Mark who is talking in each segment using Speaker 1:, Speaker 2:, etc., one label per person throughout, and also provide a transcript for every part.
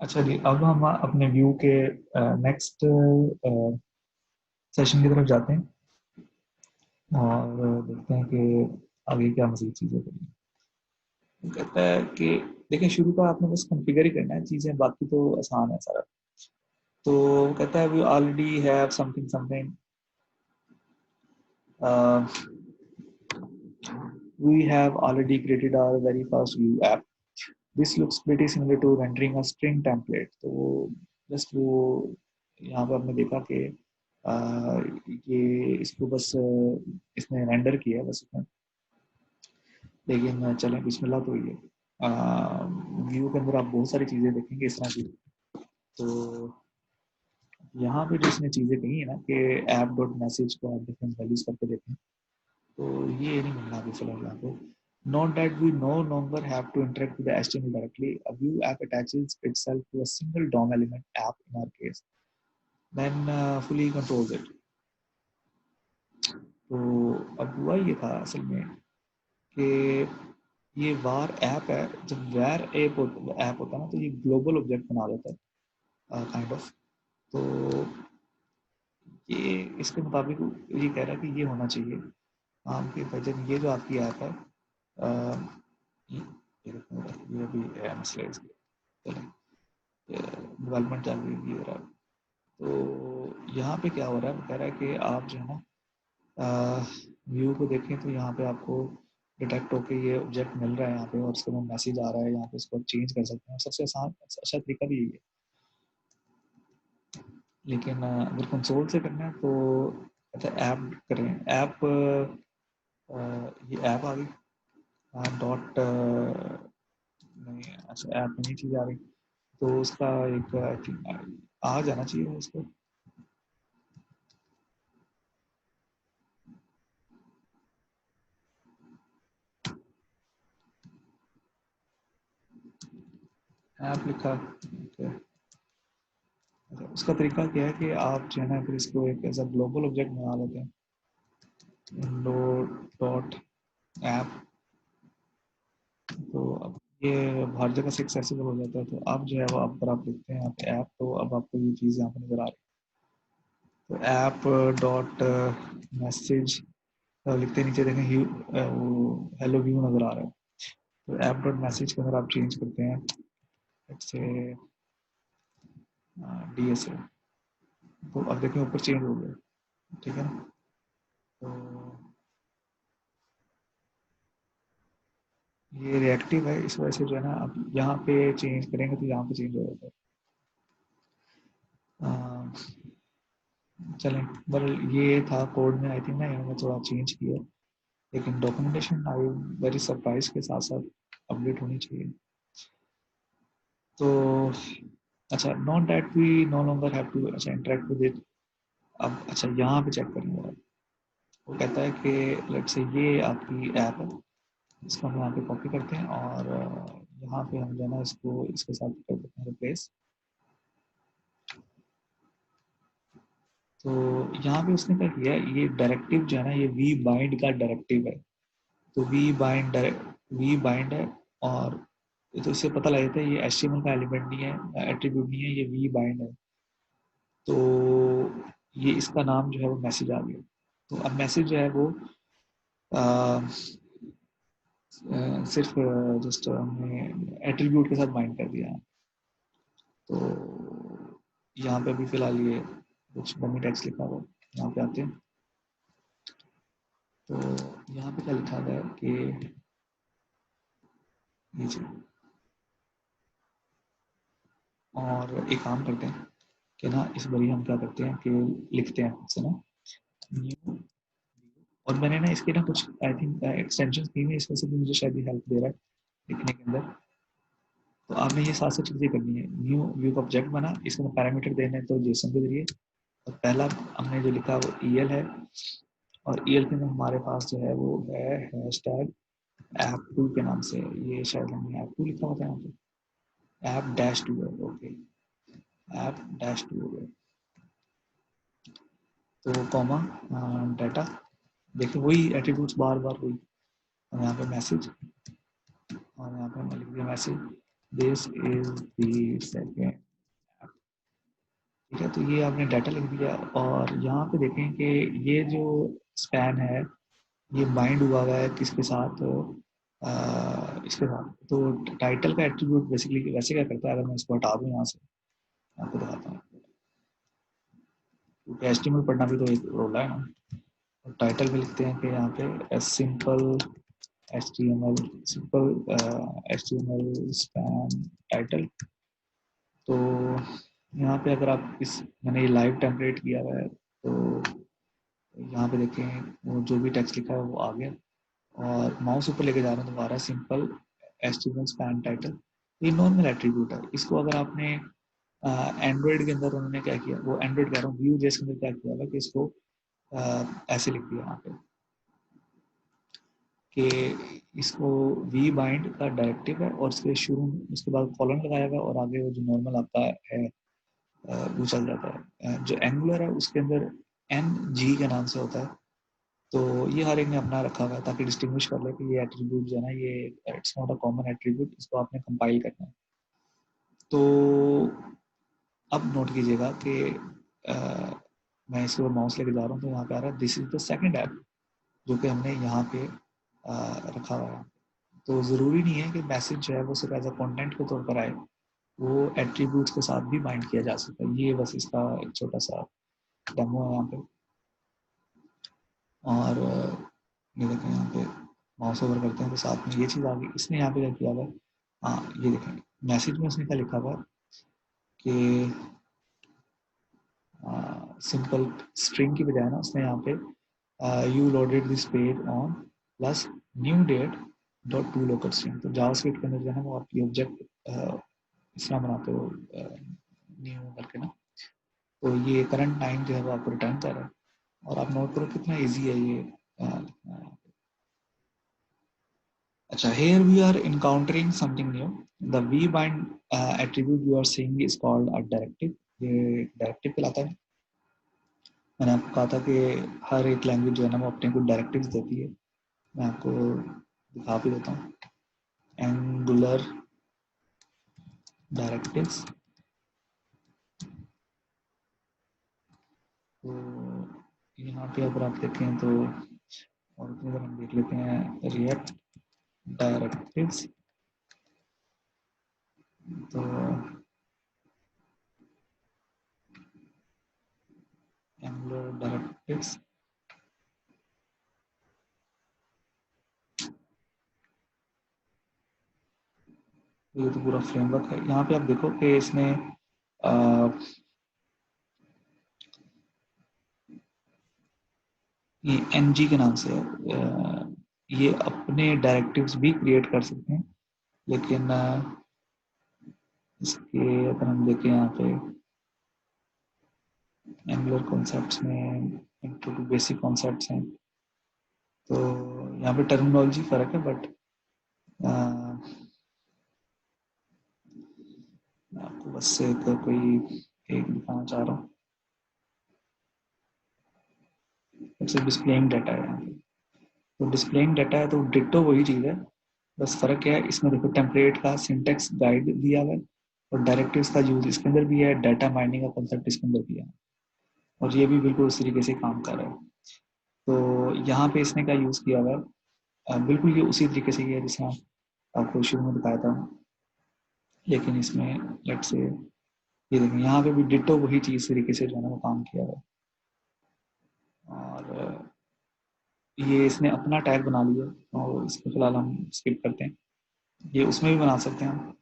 Speaker 1: अच्छा जी, अब हम अपने व्यू के नेक्स्ट सेशन की तरफ जाते हैं और देखते हैं कि आगे क्या मज़ीद चीज़ें करेंगे। वो कहता है कि देखिए, शुरू का आपने बस कॉन्फ़िगर ही करना है चीज़ें, बाकी तो आसान है सारा। तो वो कहता है we already have something something, we have already created our very first view app. This looks pretty similar to rendering a string template. तो जस्ट वो यहाँ पे आपने देखा कि ये इसको बस इसने रेंडर किया है बस इसमें, लेकिन चलें बिस्मिल्लाह तो ये व्यू के अंदर आप बहुत सारी चीज़ें देखेंगे इस तरह की। तो यहाँ पे जो इसने चीज़ें कही है ना कि ऐप डॉट मैसेज को आप डिफरेंट वैल्यूज करके देखें, तो ये नहीं मिलना अभी फिलहाल यहाँ पे। Note that we no longer have to interact with the HTML directly. A view app attaches itself to a single DOM element app in our case, then fully controls it. तो अब हुआ ये था असल में कि ये var ऐप है, जब var ऐप होता है ना तो ये ग्लोबल ऑब्जेक्ट बना देता है काइंड ऑफ। तो ये इसके मुताबिक ये कह रहा है कि ये होना चाहिए आपके बजट। ये जो आपकी ऐप है ये अभी मसला है इसके, चलें डेवलपमेंट चल रही है। तो यहाँ पे क्या हो रहा है, वो कह रहा है कि आप जो है ना व्यू को देखें तो यहाँ पे आपको डिटेक्ट होके ये ऑब्जेक्ट मिल रहा है यहाँ पे, और उसके बाद मैसेज आ रहा है यहाँ पे, इसको चेंज कर सकते हैं। सबसे आसान अच्छा तरीका भी यही है, लेकिन अगर कंसोल से करना है तो अच्छा ऐप करें। ऐप ये ऐप आ गई डॉट नहीं, अच्छा ऐप में नहीं चीज़ आ रही, तो उसका एक आई थिंक आ जाना चाहिए उसको। ऐप लिखा okay। अच्छा, उसका तरीका क्या है कि आप जो है ना फिर इसको एक ऐसा ग्लोबल ऑब्जेक्ट बना लेते हैं, विंडो डॉट ऐप। तो अब ये हर जगह से एक्सेसिबल हो जाता है। तो अब जो है वो आप अगर आप लिखते हैं यहाँ पे ऐप, तो अब आपको ये चीज़ यहाँ पे नज़र आ रही है। तो ऐप डॉट मैसेज लिखते नीचे देखें हेलो व्यू नज़र आ रहा है। तो ऐप डॉट मैसेज के अंदर आप चेंज करते हैं से DSA, तो अब देखें ऊपर चेंज हो गया, ठीक है ना। तो ये रिएक्टिव है, इस वजह से जो है ना अब यहाँ पे चेंज करेंगे तो यहाँ पे चेंज हो जाता है। चलें, बहरहाल ये था कोड में, आई थिंक ना इन्होंने थोड़ा चेंज किया, लेकिन डॉक्यूमेंटेशन आई वेरी सरप्राइज के साथ साथ अपडेट होनी चाहिए। तो अच्छा, not that we no longer have to अच्छा इंटरेक्ट विद इट। अब अच्छा यहाँ पे चेक करेंगे आप। वो कहता है कि लेट्स से ये आपकी ऐप है, इसको हम यहाँ पे कॉपी करते हैं और यहाँ पे हम जो है ना इसको इसके साथ कर देते हैं रिप्लेस। तो यहाँ पे उसने क्या किया, ये डायरेक्टिव जो है ना ये वी बाइंड का डायरेक्टिव है। तो वी बाइंड है, और तो इससे पता लग जाता है ये HTML का एलिमेंट नहीं है, एट्रीब्यूट नहीं है, ये वी बाइंड है। तो ये इसका नाम जो है वो मैसेज आ गया। तो अब मैसेज जो है वो आ, सिर्फ जस्ट हमने एट्रीब्यूट के साथ बाइंड कर दिया है। तो यहाँ पे भी फिलहाल ये कुछ डमी टेक्स्ट लिखा हुआ, यहाँ पे आते हैं। तो यहाँ पे क्या लिखा गया है कि नीचे, और एक काम करते हैं कि ना इस बारी हम क्या करते हैं कि लिखते हैं इससे ना न्यू। और मैंने ना इसके ना कुछ आई थिंक एक्सटेंशन की हुई है, इसमें से भी मुझे शायद हेल्प दे रहा है लिखने के अंदर। तो आपने ये सात चीज़ें करनी है। न्यू व्यू का ऑब्जेक्ट बना, इसमें पैरामीटर देने तो जेसन के जरिए। और पहला हमने जो लिखा वो EL है, और EL के अंदर हमारे पास जो है वो है हैशटैग ऐप टू के नाम से। ये शायद हमने ऐप टू लिखा होता है यहाँ पे, ऐप डैश टू है, ओके ऐप डैश टू हो गया। तो कॉमा डाटा, देखिए वही एट्रीब्यूट्स बार बार वही। और यहाँ पे मैसेज, और यहाँ पे हमने लिख दिया message this is the second. ठीक है, तो ये आपने डाटा लिख दिया और यहाँ पे देखें कि ये जो स्पैन है ये बाइंड हुआ हुआ है किसके साथ, इसके साथ। तो टाइटल का एट्रीब्यूट बेसिकली वैसे क्या करता है, अगर मैं इसको हटा दूँ यहाँ से, आपको दिखाता हूँ, क्योंकि एचटीएमएल पढ़ना भी तो एक रोल है ना। और टाइटल में लिखते हैं कि यहाँ पे simple HTML, simple HTML span title. तो यहाँ पे अगर आप इस, मैंने ये लाइव टेम्पलेट किया हुआ है, तो यहाँ पे देखें वो जो भी टेक्स्ट लिखा है वो आ गया, और माउस ऊपर लेके जा रहा हूँ तो आ रहा है सिंपल एचटीएमएल स्पैन टाइटल। ये नॉर्मल एट्रीब्यूट है। इसको अगर आपने एंड्रॉइड के अंदर उन्होंने क्या किया, वो एंड्रॉइड कह रहा हूँ, व्यू जेस के अंदर क्या किया हुआ कि इसको ऐसे लिख दिया यहाँ पे कि इसको वी बाइंड का डायरेक्टिव है, और इसके शुरू उसके बाद कॉलन लगाया हुआ और आगे वो जो नॉर्मल आपका है वो चल जाता है। जो एंगुलर है उसके अंदर एन जी के नाम से होता है। तो ये हर एक ने अपना रखा हुआ है ताकि डिस्टिंग्विश कर ले कि ये एट्रीब्यूट जो है ना, ये it's not a common attribute, इसको आपने कंपाइल करना है। तो अब नोट कीजिएगा कि मैं इसको माउस लेके जा रहा हूँ तो यहाँ पे आ रहा है this is the second app, जो कि हमने यहाँ पे रखा हुआ है। तो ज़रूरी नहीं है कि मैसेज जो है वो सिर्फ एज अ कंटेंट के तौर पर आए, वो एट्रीब्यूट्स के साथ भी बाइंड किया जा सकता है। ये बस इसका एक छोटा सा डेमो है यहाँ पे। और ये देखें यहाँ पे माउस ओवर करते हैं तो साथ में ये चीज़ आ गई। इसने यहाँ पे क्या किया हुआ है, हाँ ये देखें मैसेज में उसने क्या लिखा हुआ है कि सिंपल स्ट्रिंग की बजाय ना उसने यहाँ पे you loaded this page on plus new date dot to local string. तो जावास्क्रिप्ट के अंदर जो है ना वो आपकी ऑब्जेक्ट इस तरह बनाते हो न्यू करके ना। तो ये करंट टाइम जो है वो आपको रिटर्न कर रहा है। और आप नोट करो कितना इजी है ये। अच्छा, here we are encountering something new. The vbind attribute you are seeing is called a directive. ये डायरेक्टिव कहलाता है। मैंने आपको कहा था कि हर एक लैंग्वेज जो है ना वो अपने को डायरेक्टिव्स देती है। मैं आपको दिखा भी देता हूँ। एंगुलर डायरेक्टिव्स, तो यहाँ पे अगर आप देखें तो, और अगर हम देख लेते हैं रिएक्ट डायरेक्टिव्स, तो एंगुलर डायरेक्टिव्स ये तो पूरा फ्रेमवर्क है। यहाँ पे आप देखो कि इसने ये एनजी के नाम से है। ये अपने डायरेक्टिव्स भी क्रिएट कर सकते हैं, लेकिन इसके अगर हम देखें यहाँ पे एंगुलर कॉन्सेप्ट्स में इंट्रो टू बेसिक कॉन्सेप्ट्स हैं, तो यहाँ पे टर्मिनोलॉजी फर्क है, बट मैं आपको बस एक कोई एक दिखाना चाह रहा हूँ। जैसे डिस्प्लेइंग डाटा है यहाँ पे, तो डिस्प्लेइंग डाटा है तो डिट्टो वही चीज़ है, बस फर्क क्या है इसमें देखो टेम्पलेट का सिंटेक्स गाइड दिया हुआ है और डायरेक्टिव्स का यूज इसके अंदर भी है, डाटा माइनिंग का कॉन्सेप्ट इसके अंदर भी है, और ये भी बिल्कुल उस तरीके से काम कर रहा है। तो यहाँ पे इसने क्या यूज़ किया हुआ है, बिल्कुल ये उसी तरीके से किया जैसा आपको शुरू में बताया था, लेकिन इसमें लेट से ये देखें यहाँ पे भी डिट्टो वही चीज़ तरीके से जो है ना वो काम किया हुआ है। और ये इसने अपना टैग बना लिया और इसको फिलहाल हम स्किप करते हैं। ये उसमें भी बना सकते हैं हम।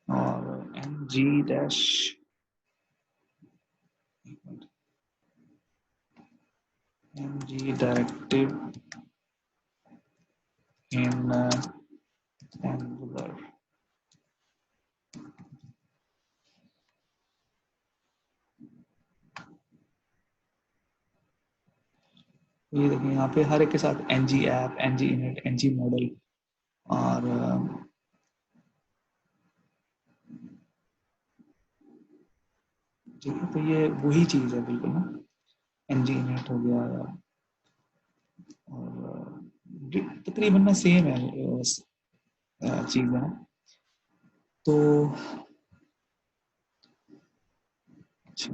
Speaker 1: और M G dash M G directive in Angular, ये देखिए यहाँ पे हर एक के साथ N G app, N G init, N G model, और ठीक है, तो ये वही चीज़ है बिल्कुल ना, एन जी इनिट हो गया, और तकरीबन ना सेम है चीज़ है ना। तो अच्छा,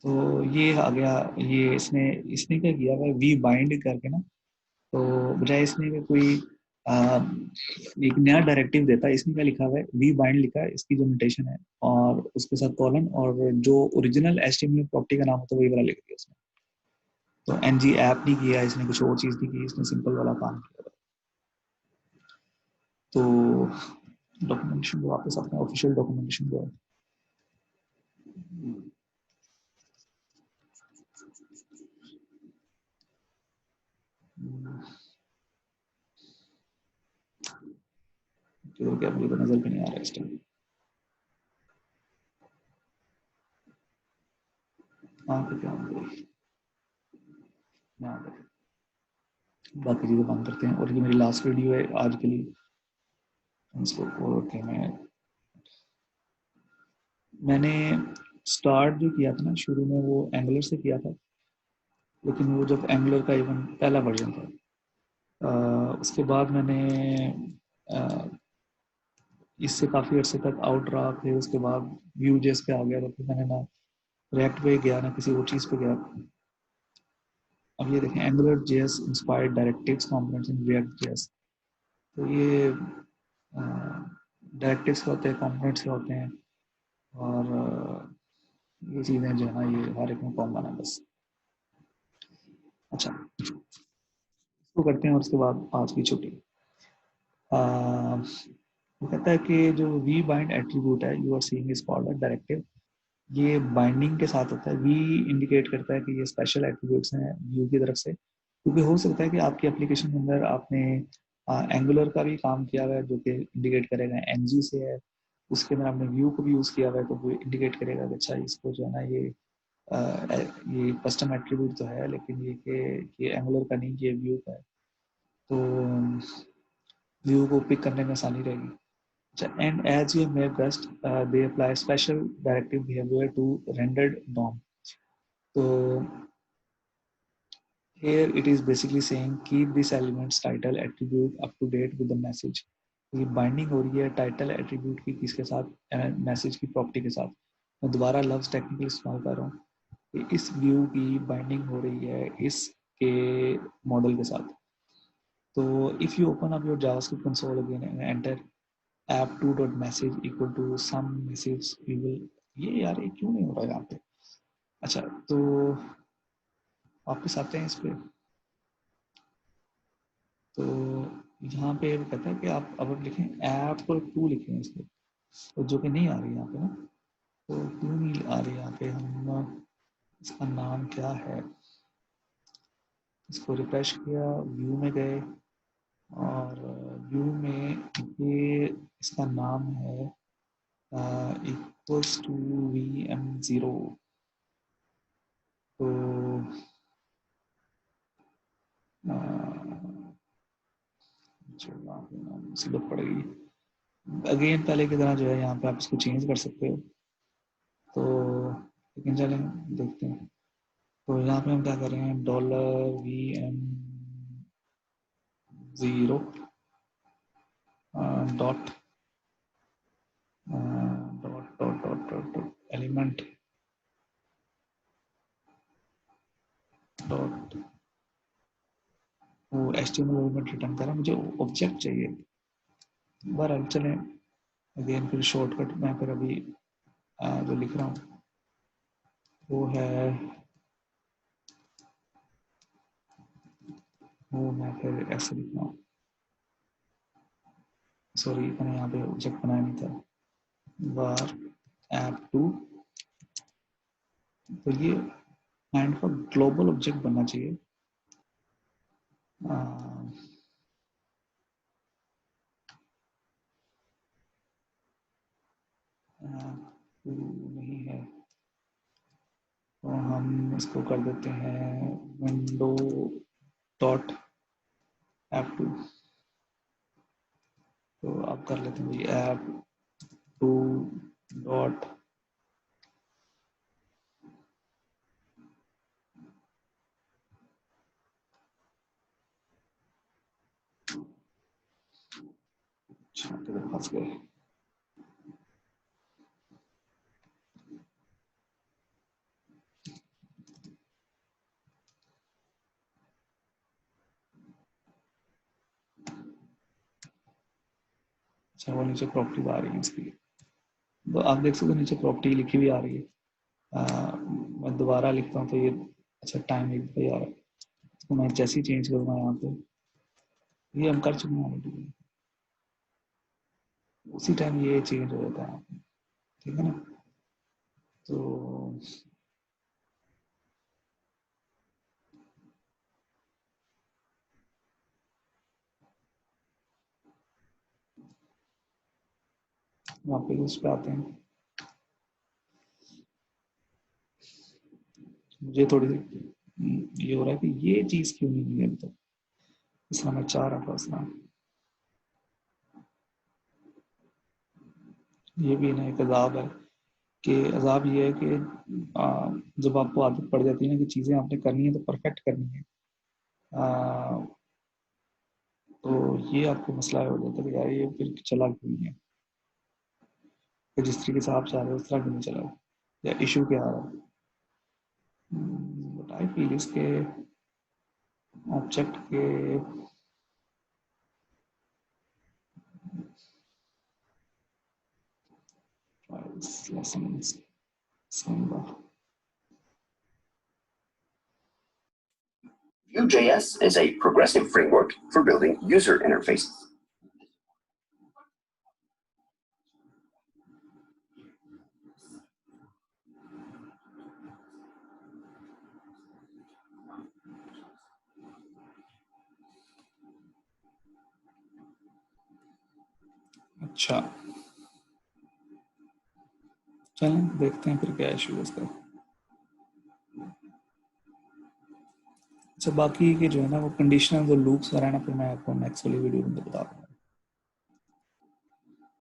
Speaker 1: तो ये आ गया। ये इसने इसने क्या किया हुआ है, वी बाइंड करके ना, तो बजाय इसने कि कोई आ, एक नया डायरेक्टिव देता है, इसने क्या लिखा हुआ है, वी बाइंड लिखा है, इसकी जो नोटेशन है, और उसके साथ कॉलन, और जो ओरिजिनल एचटीएमएल प्रॉपर्टी का नाम होता है वही वाला लिख दिया उसने। तो एनजी ऐप नहीं किया इसने, कुछ और चीज नहीं की इसने, सिंपल वाला काम किया। तो डॉक्यूमेंटेशन को वापस अपने ऑफिशियल डॉक्यूमेंटेशन को, जो कि अपनी को नजर भी नहीं आ रहा इस टाइम। हाँ तो क्या यहाँ पे बाकी चीजें बंद करते हैं, और ये मेरी लास्ट वीडियो है आज के लिए, इसको ओके। मैंने स्टार्ट जो किया था ना शुरू में, वो एंगुलर से किया था, लेकिन वो जब एंगुलर का इवन पहला वर्जन था, उसके बाद मैंने इससे काफ़ी अर्से तक आउट रहा, फिर उसके बाद व्यू जेस पे आ गया, तो फिर मैंने ना रिएक्ट पे गया ना किसी और चीज़ पे गया। अब ये देखें, angular JS inspired directives components in React JS. तो ये डायरेक्टिव्स के होते हैं, कंपोनेंट्स के होते हैं, और ये चीज़ें जो है ना, ये हर एक में कॉमन है बस। अच्छा, इसको करते हैं और उसके बाद आज की छुट्टी। वो कहता है कि जो वी बाइंड एट्रीब्यूट है, you are seeing is called a directive. ये बाइंडिंग के साथ होता है, वी इंडिकेट करता है कि ये स्पेशल एट्रीब्यूट्स हैं व्यू की तरफ से, क्योंकि हो सकता है कि आपकी एप्लीकेशन के अंदर आपने एंगुलर का भी काम किया हुआ है, जो कि इंडिकेट करेगा एनजी से है, उसके अंदर आपने व्यू को भी यूज़ किया हुआ है, तो वो इंडिकेट करेगा कि अच्छा इसको जो है ना, ये कस्टम एट्रीब्यूट तो है, लेकिन ये एंगुलर का नहीं, ये व्यू का है, तो व्यू को पिक करने में आसानी रहेगी। And as you may have guessed, they apply special directive behavior to rendered DOM. So here it is basically saying keep this element's title attribute up to date with the message. ये binding हो रही है title attribute की किसके साथ, message की property के साथ। मैं दोबारा लव्स टेक्निकल इस्तेमाल कर रहा हूँ कि इस व्यू की बाइंडिंग हो रही है इसके मॉडल के साथ। तो if you open up your JavaScript console again and enter app2.message equal to some message we will, ये यार ये क्यों नहीं हो रहा है यहाँ पे। अच्छा, तो वापस आते हैं इस पे। तो यहाँ पे कहता है कि आप अब लिखें app2 लिखें इस पे, तो जो कि नहीं आ रही यहाँ पे ना, तो क्यों नहीं आ रही यहाँ पे, हम इसका नाम क्या है, इसको रिफ्रेश किया, व्यू में गए, और व्यू में ये इसका नाम है इक्वल्स टू VM0। तो मुसीबत पड़ेगी। अगेन पहले की तरह जो है यहाँ पे आप इसको चेंज कर सकते हो, तो लेकिन चलें देखते हैं। तो यहाँ पे हम क्या कर रहे हैं, $VM0 dot dot dot dot dot element dot, वो HTML एलिमेंट रिटर्न कर रहा है, मुझे ऑब्जेक्ट चाहिए। बहरहाल चलें, अगेन फिर शॉर्टकट मैं फिर अभी जो लिख रहा हूँ वो है, वो मैं फिर ऐसे लिख रहा हूँ, सॉरी मैंने यहाँ पे ऑब्जेक्ट बनाया नहीं था, var app2। तो ये काइंड का ग्लोबल ऑब्जेक्ट बनना चाहिए। नहीं है, तो हम इसको कर देते हैं विंडो डॉट app2। तो आप कर लेते हैं app2 डॉट, अच्छा किधर फंस गए। अच्छा वो नीचे प्रॉपर्टी आ रही है इसकी, तो आप देख सकते हो नीचे प्रॉपर्टी लिखी हुई आ रही है। मैं दोबारा लिखता हूँ तो ये अच्छा टाइम लिखता ही आ रहा है, तो मैं जैसे ही चेंज करूँगा यहाँ पे, ये हम कर चुके हैं ऑलरेडी, उसी टाइम ये चेंज हो जाता है, ठीक है ना। तो वापस उस पर आते हैं। मुझे थोड़ी सी ये हो रहा है कि ये चीज़ क्यों नहीं हुई अभी तक, इसलिए मैं चाह रहा था उसमें। ये भी ना एक अजाब है, कि अजाब ये है कि जब आपको आदत पड़ जाती है ना कि चीज़ें आपने करनी है तो परफेक्ट करनी है, आ, तो ये आपको मसला हो जाता है कि यार ये फिर चला क्यों नहीं है, कि जिस तरीके से आप चाह रहे हो उस तरह क्यों नहीं चला, या इशू क्या आ रहा है। बट आई फील इसके ऑब्जेक्ट के lessons
Speaker 2: Vue.js is a progressive framework for building user interfaces.
Speaker 1: अच्छा चलें देखते हैं फिर क्या इशू है इसका। अच्छा बाकी के जो है ना वो कंडीशनल जो लूप्स वगैरह ना, फिर मैं आपको नेक्स्ट वाली वीडियो में बता दूँगा।